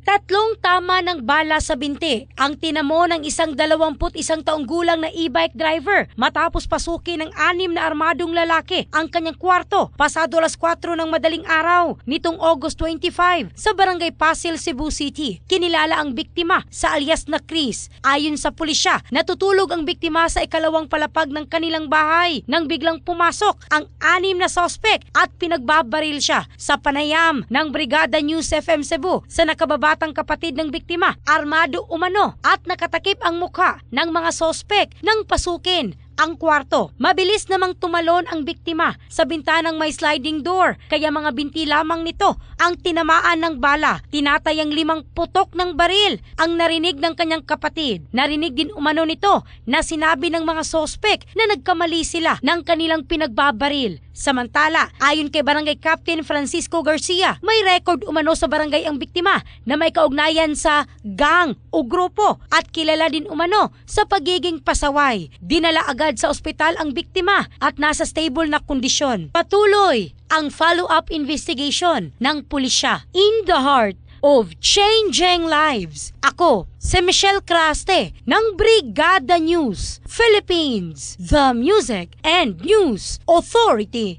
Tatlong tama ng bala sa binti ang tinamo ng isang 21 taong gulang na e-bike driver matapos pasukin ng 6 na armadong lalaki ang kanyang kwarto pasado alas 4 ng madaling araw nitong August 25 sa Barangay Pasil, Cebu City. Kinilala ang biktima sa alias na Chris. Ayon sa pulisya, natutulog ang biktima sa ikalawang palapag ng kanilang bahay nang biglang pumasok ang 6 na suspect at pinagbabaril siya sa panayam ng Brigada News FM Cebu sa nakababatang kapatid ng biktima. Armado umano at nakatakip ang mukha ng mga sospek nang pasukin ang kwarto. Mabilis namang tumalon ang biktima sa bintanang may sliding door kaya mga binti lamang nito ang tinamaan ng bala. Tinatayang 5 putok ng baril ang narinig ng kanyang kapatid. Narinig din umano nito na sinabi ng mga sospek na nagkamali sila ng kanilang pinagbabaril. Samantala, ayon kay Barangay Captain Francisco Garcia, may record umano sa barangay ang biktima na may kaugnayan sa gang o grupo at kilala din umano sa pagiging pasaway. Dinala agad sa ospital ang biktima at nasa stable na kondisyon. Patuloy ang follow-up investigation ng pulisya. In the heart of changing lives, ako si Michelle Craste ng Brigada News Philippines, the Music and News Authority.